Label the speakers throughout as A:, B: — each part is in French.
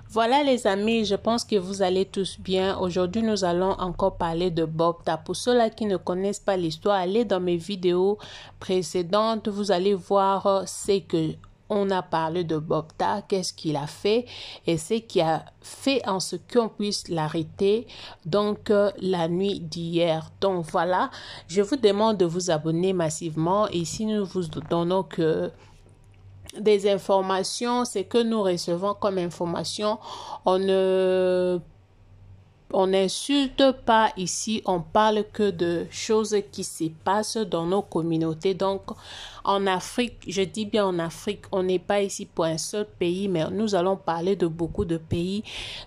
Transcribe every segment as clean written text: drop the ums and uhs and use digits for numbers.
A: Voilà les amis, je pense que vous allez tous bien. Aujourd'hui, nous allons encore parler de Bobta. Pour ceux-là qui ne connaissent pas l'histoire, allez dans mes vidéos précédentes. Vous allez voir ce que on a parlé de Bobta, qu'est-ce qu'il a fait et ce qui a fait en ce qu'on puisse l'arrêter donc la nuit d'hier. Donc voilà, je vous demande de vous abonner massivement et si nous vous donnons que des informations, c'est que nous recevons comme information, on n'insulte pas ici, on parle que de choses qui se passent dans nos communautés. Donc, en Afrique, je dis bien en Afrique, on n'est pas ici pour un seul pays, mais nous allons parler de beaucoup de pays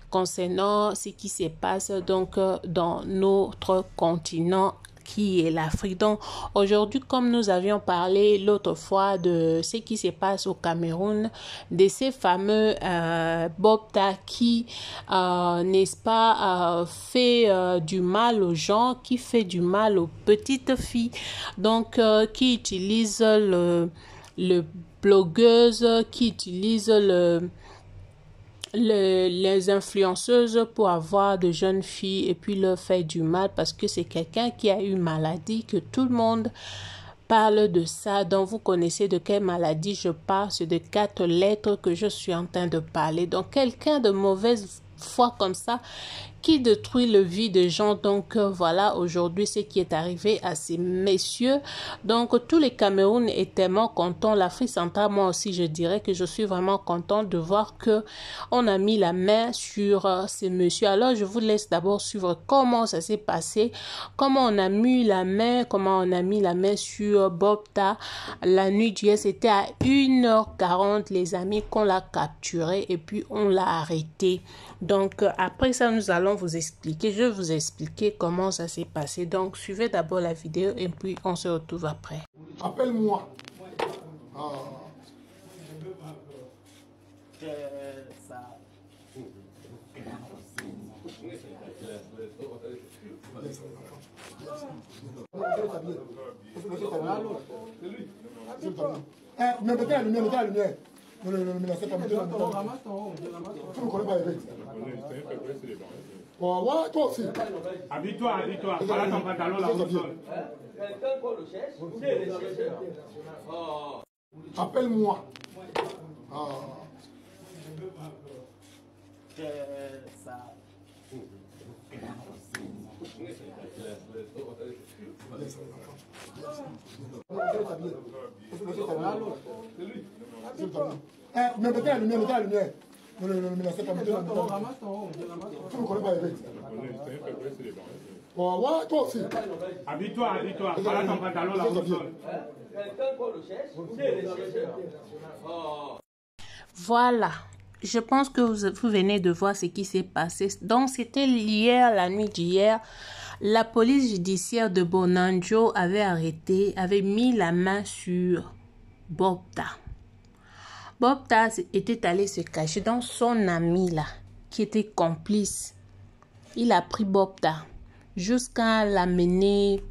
A: concernant ce qui se passe donc dans notre continent qui est l'Afrique. Donc aujourd'hui, comme nous avions parlé l'autre fois de ce qui se passe au Cameroun, de ces fameux Bobta qui, n'est-ce pas, fait du mal aux gens, qui fait du mal aux petites filles, donc qui utilise le blogueuse, qui utilise les influenceuses pour avoir de jeunes filles et puis leur faire du mal parce que c'est quelqu'un qui a une maladie que tout le monde parle de ça. Donc vous connaissez de quelle maladie je parle, c'est de 4 lettres que je suis en train de parler. Donc quelqu'un de mauvaise foi comme ça qui détruit le vie des gens. Donc voilà aujourd'hui ce qui est arrivé à ces messieurs. Donc tous les Cameroun est tellement contents, l'Afrique centrale, moi aussi je dirais que je suis vraiment contente de voir que on a mis la main sur ces messieurs. Alors je vous laisse d'abord suivre comment ça s'est passé, comment on a mis la main, sur Bobta la nuit d'hier. C'était à 1h40 les amis qu'on l'a capturé et puis on l'a arrêté. Donc après ça nous allons vous expliquer, je vais vous expliquer comment ça s'est passé. Donc suivez d'abord la vidéo et puis on se retrouve après.
B: Appelle-moi. Mais mettez la lumière, mettez la lumière. Non, c'est pas mettre la lumière. Tu ne connais pas les règles. Ouais, toi aussi.
C: Habille-toi. Voilà ton pantalon là au sol.
D: Quelqu'un qu'on le cherche, qui est le chercheur.
B: Appelle-moi. Mais mettez la lumière, mettez la lumière. Non, c'est pas mettre la lumière. Tu ne connais pas les règles. Ouais, toi aussi.
C: Habille-toi. Voilà ton pantalon là au sol.
D: Quelqu'un qu'on le cherche, qui est le chercheur.
A: Voilà. Je pense que vous venez de voir ce qui s'est passé. Donc, c'était hier, la nuit d'hier. La police judiciaire de Bonanjo avait mis la main sur Bobta. Bobta était allé se cacher dans son ami là, qui était complice. Il a pris Bobta jusqu'à l'amener.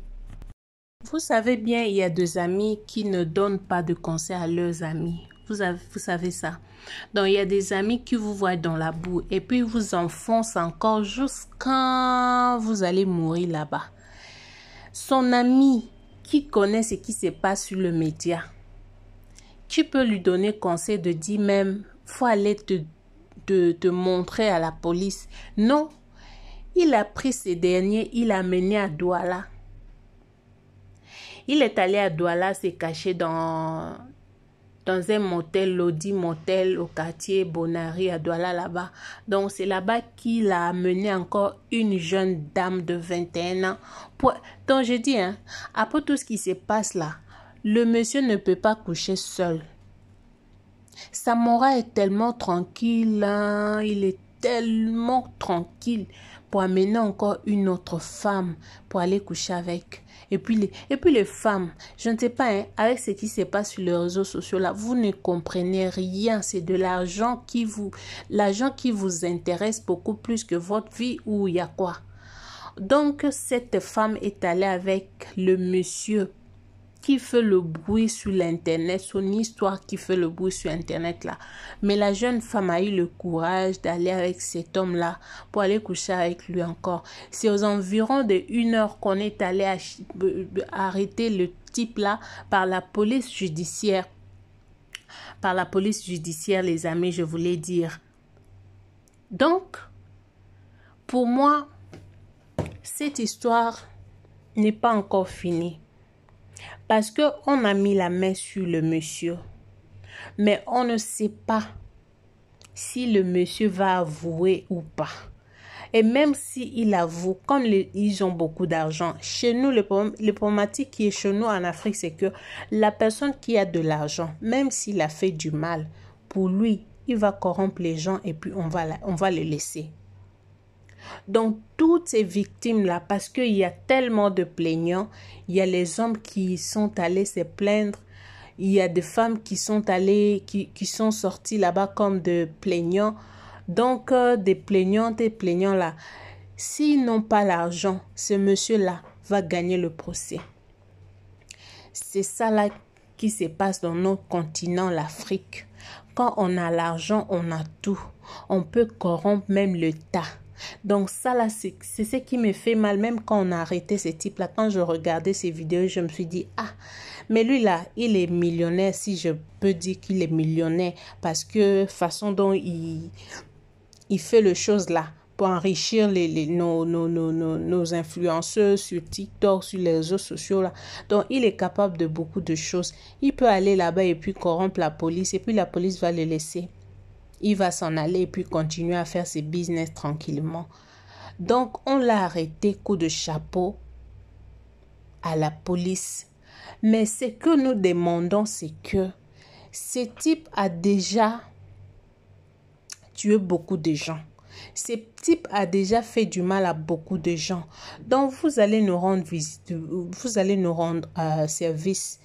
A: Vous savez bien, il y a des amis qui ne donnent pas de conseils à leurs amis. Vous savez ça. Donc, il y a des amis qui vous voient dans la boue et puis vous enfoncent encore jusqu'à vous allez mourir là-bas. Son ami qui connaît ce qui se passe sur le média, tu peux lui donner conseil de dire même, faut aller te montrer à la police. Non, il a pris ces derniers, il l'a mené à Douala. Il est allé à Douala se cacher dans un motel, l'Audi Motel au quartier Bonari à Douala là-bas. Donc c'est là-bas qu'il a amené encore une jeune dame de 21 ans. Donc je dis, après tout ce qui se passe là, le monsieur ne peut pas coucher seul. Sa morale est tellement tranquille, il est tellement tranquille pour amener encore une autre femme pour aller coucher avec. Et puis les femmes, je ne sais pas, avec ce qui se passe sur les réseaux sociaux là, vous ne comprenez rien. C'est de l'argent qui vous intéresse beaucoup plus que votre vie ou il y a quoi. Donc cette femme est allée avec le monsieur qui fait le bruit sur l'internet, son histoire qui fait le bruit sur internet là. Mais la jeune femme a eu le courage d'aller avec cet homme là pour aller coucher avec lui encore. C'est aux environs de 1 heure qu'on est allé arrêter le type là par la police judiciaire. Par la police judiciaire, les amis, je voulais dire. Donc, pour moi, cette histoire n'est pas encore finie. Parce qu'on a mis la main sur le monsieur. Mais on ne sait pas si le monsieur va avouer ou pas. Et même s'il avoue, comme ils ont beaucoup d'argent, chez nous, le problématique qui est chez nous en Afrique, c'est que la personne qui a de l'argent, même s'il a fait du mal, pour lui, il va corrompre les gens et puis on va le laisser. Donc, toutes ces victimes-là, parce qu'il y a tellement de plaignants, il y a les hommes qui sont allés se plaindre, il y a des femmes qui sont allées, qui sont sorties là-bas comme de plaignants. Donc, des plaignantes et plaignants-là, s'ils n'ont pas l'argent, ce monsieur-là va gagner le procès. C'est ça là qui se passe dans notre continent, l'Afrique. Quand on a l'argent, on a tout. On peut corrompre même l'État. Donc ça là, c'est ce qui me fait mal. Même quand on a arrêté ce type-là, quand je regardais ces vidéos, je me suis dit, ah, mais lui là, il est millionnaire, si je peux dire qu'il est millionnaire, parce que façon dont il fait les choses là, pour enrichir nos influenceurs sur TikTok, sur les réseaux sociaux là. Donc, il est capable de beaucoup de choses. Il peut aller là-bas et puis corrompre la police, et puis la police va le laisser. Il va s'en aller et puis continuer à faire ses business tranquillement. Donc, on l'a arrêté, coup de chapeau à la police. Mais ce que nous demandons, c'est que ce type a déjà tué beaucoup de gens. Ce type a déjà fait du mal à beaucoup de gens. Donc, vous allez nous rendre visite, vous allez nous rendre service.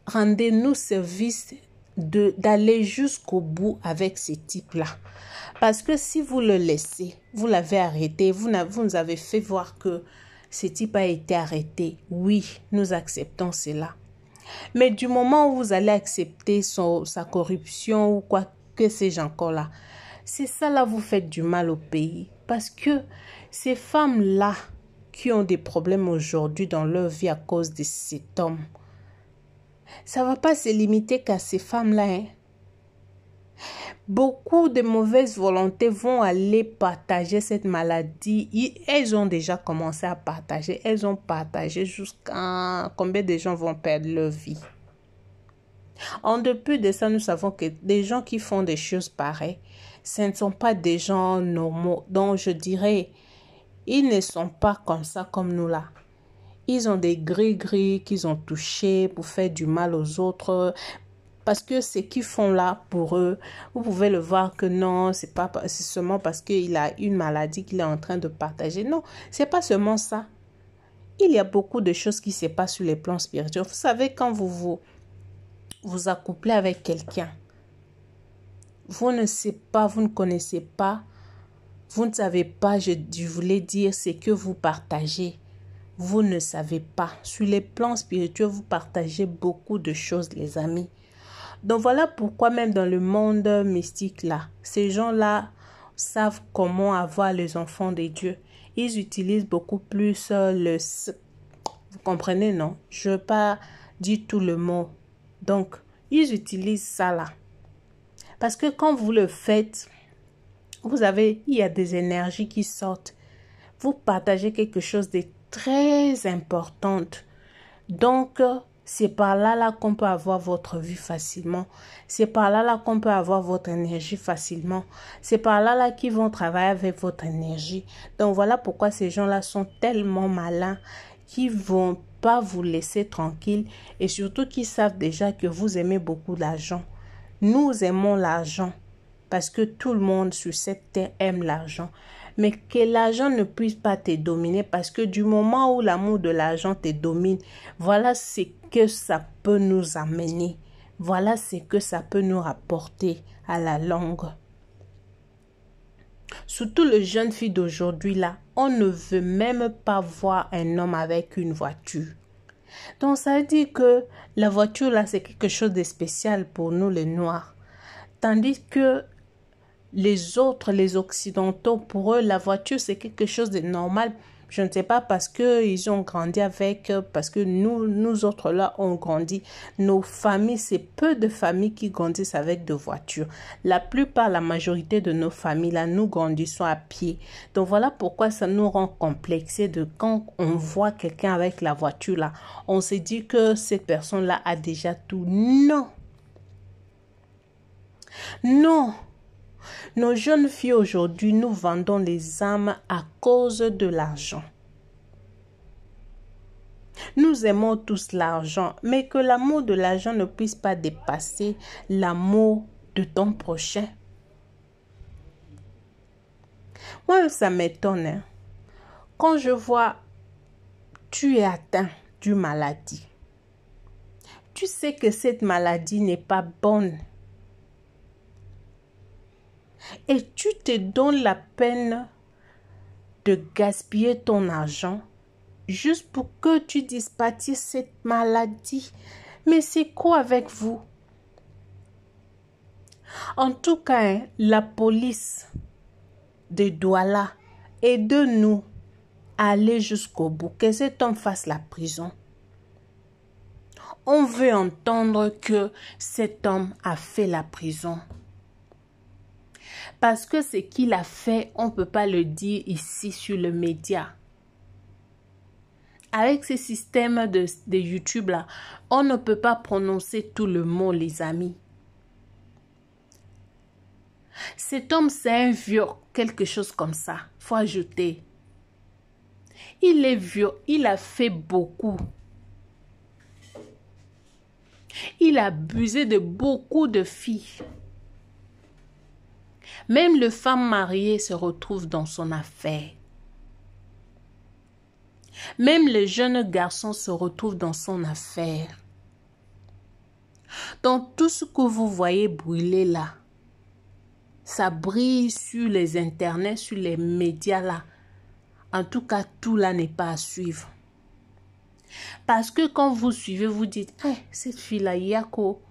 A: Rendez-nous service d'aller jusqu'au bout avec ce type-là. Parce que si vous le laissez, vous l'avez arrêté, vous nous avez fait voir que ce type a été arrêté. Oui, nous acceptons cela. Mais du moment où vous allez accepter sa corruption ou quoi que sais-je encore là, c'est ça là, vous faites du mal au pays. Parce que ces femmes-là qui ont des problèmes aujourd'hui dans leur vie à cause de cet homme, ça ne va pas se limiter qu'à ces femmes-là. Hein. Beaucoup de mauvaises volontés vont aller partager cette maladie. Elles ont déjà commencé à partager. Elles ont partagé jusqu'à combien de gens vont perdre leur vie. En dépit de ça, nous savons que des gens qui font des choses pareilles, ce ne sont pas des gens normaux. Donc, je dirais, ils ne sont pas comme ça comme nous là. Ils ont des gris-gris qu'ils ont touchés pour faire du mal aux autres. Parce que ce qu'ils font là pour eux, vous pouvez le voir que non, c'est seulement parce qu'il a une maladie qu'il est en train de partager. Non, c'est pas seulement ça. Il y a beaucoup de choses qui se passent sur les plans spirituels. Vous savez, quand vous accouplez avec quelqu'un, vous ne savez pas, vous ne connaissez pas, vous ne savez pas, je voulais dire, ce que vous partagez. Vous ne savez pas. Sur les plans spirituels, vous partagez beaucoup de choses, les amis. Donc voilà pourquoi même dans le monde mystique là, ces gens-là savent comment avoir les enfants de Dieu. Ils utilisent beaucoup plus vous comprenez, non? Je ne veux pas dire tout le mot. Donc, ils utilisent ça là. Parce que quand vous le faites, il y a des énergies qui sortent. Vous partagez quelque chose de très important. Donc, c'est par là qu'on peut avoir votre vie facilement. C'est par là qu'on peut avoir votre énergie facilement. C'est par là qu'ils vont travailler avec votre énergie. Donc, voilà pourquoi ces gens-là sont tellement malins qu'ils ne vont pas vous laisser tranquille et surtout qu'ils savent déjà que vous aimez beaucoup l'argent. Nous aimons l'argent parce que tout le monde sur cette terre aime l'argent. Mais que l'argent ne puisse pas te dominer parce que du moment où l'amour de l'argent te domine, voilà ce que ça peut nous amener. Voilà ce que ça peut nous rapporter à la longue. Surtout les jeunes filles d'aujourd'hui là, on ne veut même pas voir un homme avec une voiture. Donc ça veut dire que la voiture là, c'est quelque chose de spécial pour nous les Noirs. Tandis que les autres, les Occidentaux, pour eux, la voiture, c'est quelque chose de normal. Je ne sais pas parce qu'ils ont grandi avec, parce que nous autres là, on grandit. Nos familles, c'est peu de familles qui grandissent avec de voitures. La plupart, la majorité de nos familles là, nous grandissons à pied. Donc voilà pourquoi ça nous rend complexés de quand on voit quelqu'un avec la voiture là, on se dit que cette personne là a déjà tout. Non. Non. Nos jeunes filles aujourd'hui, nous vendons les âmes à cause de l'argent. Nous aimons tous l'argent, mais que l'amour de l'argent ne puisse pas dépasser l'amour de ton prochain. Moi, ça m'étonne. Hein. Quand je vois tu es atteint d'une maladie, tu sais que cette maladie n'est pas bonne. Et tu te donnes la peine de gaspiller ton argent juste pour que tu dispatches cette maladie. Mais c'est quoi avec vous? En tout cas, hein, la police de Douala aide-nous à aller jusqu'au bout. Que cet homme fasse la prison. On veut entendre que cet homme a fait la prison. Parce que ce qu'il a fait, on ne peut pas le dire ici sur le média. Avec ce système de YouTube là, on ne peut pas prononcer tout le mot, les amis. Cet homme, c'est un vieux, quelque chose comme ça. Il faut ajouter. Il est vieux, il a fait beaucoup. Il a abusé de beaucoup de filles. Même les femmes mariées se retrouvent dans son affaire. Même les jeunes garçons se retrouvent dans son affaire. Donc tout ce que vous voyez brûler là, ça brille sur les internets, sur les médias là. En tout cas, tout là n'est pas à suivre. Parce que quand vous suivez, vous dites, hey, cette fille-là, Yako,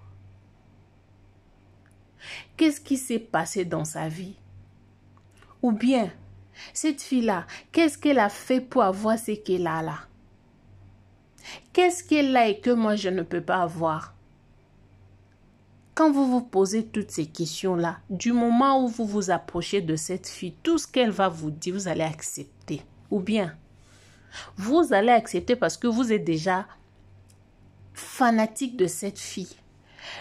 A: qu'est-ce qui s'est passé dans sa vie? Ou bien, cette fille-là, qu'est-ce qu'elle a fait pour avoir ce qu'elle a là? Qu'est-ce qu'elle a et que moi je ne peux pas avoir? Quand vous vous posez toutes ces questions-là, du moment où vous vous approchez de cette fille, tout ce qu'elle va vous dire, vous allez accepter. Ou bien, vous allez accepter parce que vous êtes déjà fanatique de cette fille.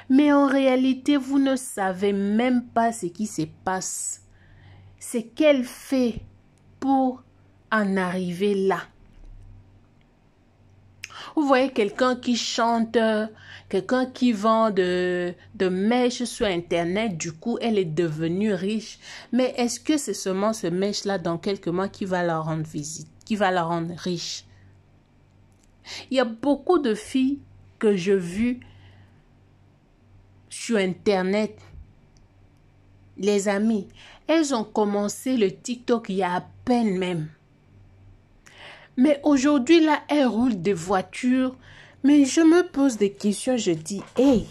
A: Mais en réalité, vous ne savez même pas ce qui se passe. C'est qu'elle fait pour en arriver là. Vous voyez quelqu'un qui chante, quelqu'un qui vend de mèches sur Internet, du coup, elle est devenue riche. Mais est-ce que c'est seulement ce mèche-là dans quelques mois qui va la rendre visite, qui va la rendre riche? Il y a beaucoup de filles que j'ai vues sur Internet. Les amis, elles ont commencé le TikTok il y a à peine même. Mais aujourd'hui, là, elles roulent des voitures. Mais je me pose des questions, je dis, hey,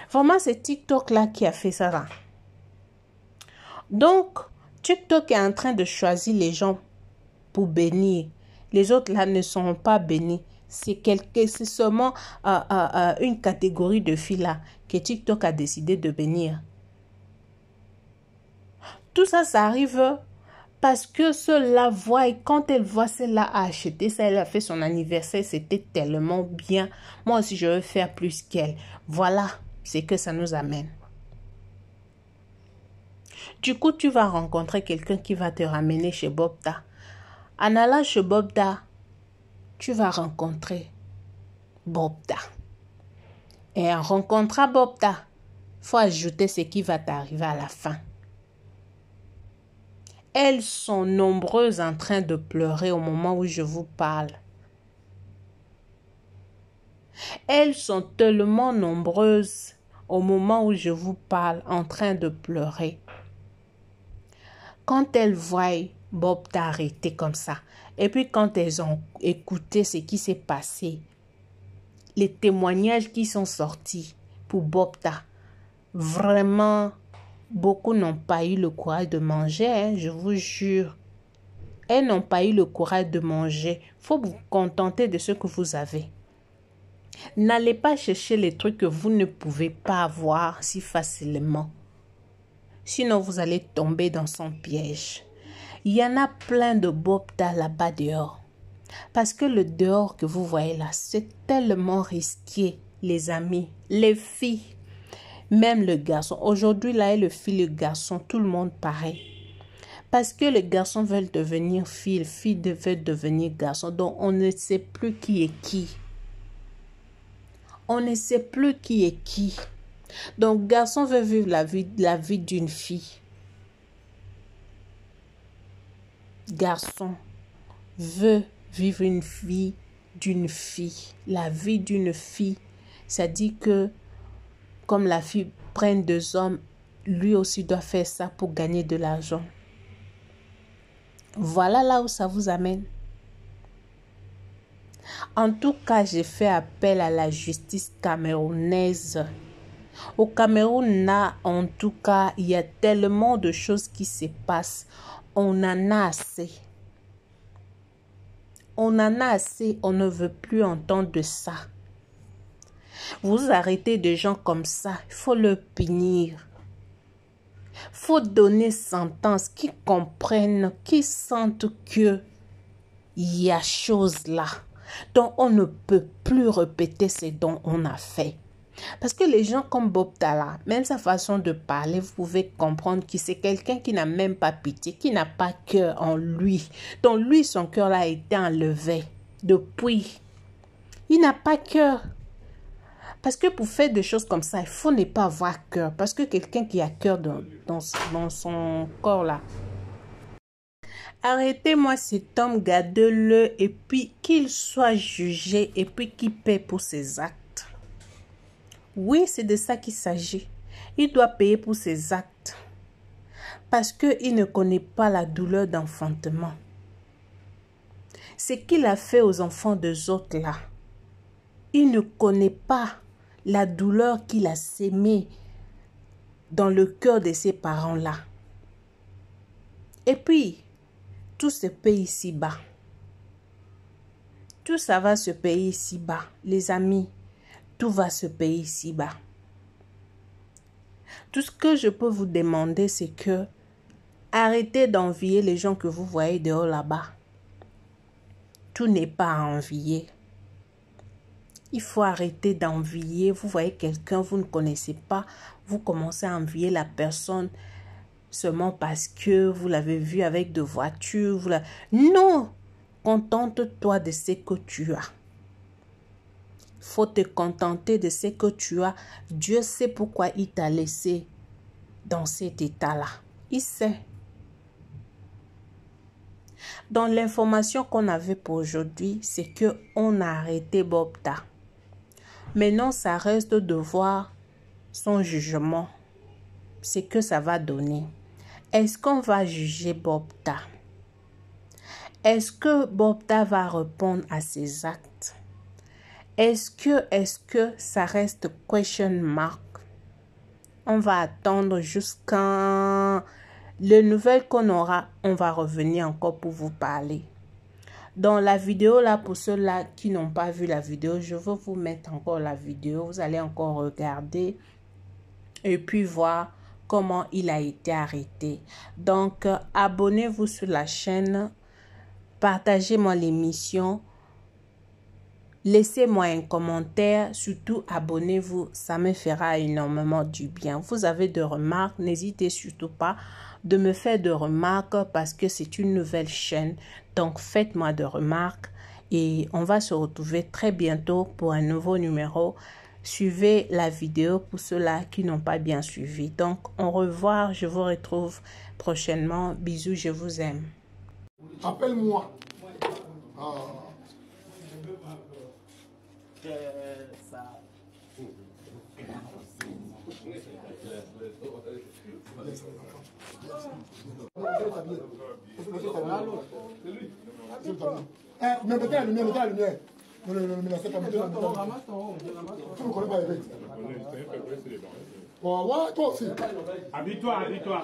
A: vraiment, c'est TikTok là qui a fait ça là. Donc, TikTok est en train de choisir les gens pour bénir. Les autres là ne sont pas bénis. C'est seulement une catégorie de filles là que TikTok a décidé de bénir. Tout ça, ça arrive parce que ceux-là voient, et quand elle voit celle-là a acheté ça, elle a fait son anniversaire, c'était tellement bien. Moi aussi, je veux faire plus qu'elle. Voilà ce que ça nous amène. Du coup, tu vas rencontrer quelqu'un qui va te ramener chez Bobda. En allant chez Bobda, tu vas rencontrer Bobda. Et en rencontrant Bobda, il faut ajouter ce qui va t'arriver à la fin. Elles sont nombreuses en train de pleurer au moment où je vous parle. Elles sont tellement nombreuses au moment où je vous parle en train de pleurer. Quand elles voient Bob t'a arrêté comme ça. Et puis quand elles ont écouté ce qui s'est passé, les témoignages qui sont sortis pour Bopta, vraiment, beaucoup n'ont pas eu le courage de manger, hein, je vous jure. Elles n'ont pas eu le courage de manger. Il faut vous contenter de ce que vous avez. N'allez pas chercher les trucs que vous ne pouvez pas avoir si facilement. Sinon, vous allez tomber dans son piège. Il y en a plein de Bopta là-bas dehors. Parce que le dehors que vous voyez là, c'est tellement risqué, les amis, les filles, même le garçon. Aujourd'hui, là, le fille, le garçon, tout le monde pareil. Parce que les garçons veulent devenir filles, les filles veulent devenir garçons. Donc, on ne sait plus qui est qui. On ne sait plus qui est qui. Donc, garçon veut vivre la vie d'une fille. Garçon veut vivre une vie d'une fille. La vie d'une fille, ça dit que comme la fille prend 2 hommes, lui aussi doit faire ça pour gagner de l'argent. Voilà là où ça vous amène. En tout cas, j'ai fait appel à la justice camerounaise. Au Cameroun, là, en tout cas, il y a tellement de choses qui se passent. On en a assez. On en a assez, on ne veut plus entendre de ça. Vous arrêtez des gens comme ça, il faut le punir. Il faut donner sentence, qui comprennent, qui sentent que il y a chose là. Donc on ne peut plus répéter ce dont on a fait. Parce que les gens comme Bopta là, même sa façon de parler, vous pouvez comprendre que c'est quelqu'un qui n'a même pas pitié, qui n'a pas cœur en lui. Donc lui, son cœur là a été enlevé depuis. Il n'a pas cœur. Parce que pour faire des choses comme ça, il faut ne pas avoir cœur. Parce que quelqu'un qui a cœur dans son corps là. Arrêtez-moi cet homme, gardez-le et puis qu'il soit jugé et puis qu'il paie pour ses actes. Oui, c'est de ça qu'il s'agit. Il doit payer pour ses actes. Parce qu'il ne connaît pas la douleur d'enfantement. Ce qu'il a fait aux enfants des autres là, il ne connaît pas la douleur qu'il a sémée dans le cœur de ses parents là. Et puis, tout se paye ici-bas. Tout ça va se payer ici-bas, les amis. Tout va se payer ici-bas. Tout ce que je peux vous demander, c'est que arrêtez d'envier les gens que vous voyez dehors là-bas. Tout n'est pas à envier. Il faut arrêter d'envier. Vous voyez quelqu'un, vous ne connaissez pas, vous commencez à envier la personne seulement parce que vous l'avez vu avec de voitures. Non! Contente-toi de ce que tu as. Faut te contenter de ce que tu as. Dieu sait pourquoi il t'a laissé dans cet état-là. Il sait. Donc l'information qu'on avait pour aujourd'hui, c'est que on a arrêté Bopta. Maintenant, ça reste de voir son jugement. C'est que ça va donner. Est-ce qu'on va juger Bopta? Est-ce que Bopta va répondre à ses actes? Est-ce que ça reste question mark? On va attendre jusqu'à les nouvelles qu'on aura. On va revenir encore pour vous parler. Dans la vidéo là, pour ceux-là qui n'ont pas vu la vidéo, je vais vous mettre encore la vidéo. Vous allez encore regarder et puis voir comment il a été arrêté. Donc, abonnez-vous sur la chaîne. Partagez-moi l'émission. Laissez-moi un commentaire, surtout abonnez-vous, ça me fera énormément du bien. Vous avez des remarques, n'hésitez surtout pas de me faire des remarques parce que c'est une nouvelle chaîne. Donc faites-moi des remarques et on va se retrouver très bientôt pour un nouveau numéro. Suivez la vidéo pour ceux-là qui n'ont pas bien suivi. Donc au revoir, je vous retrouve prochainement. Bisous, je vous aime.
B: Appelle-moi.
D: Ça.
B: Mais mettez la lumière, mettez la lumière. Ne menacez pas, mettez la lumière. Tu ne connais pas les règles. Voilà, toi aussi.
C: Habille-toi, habille-toi.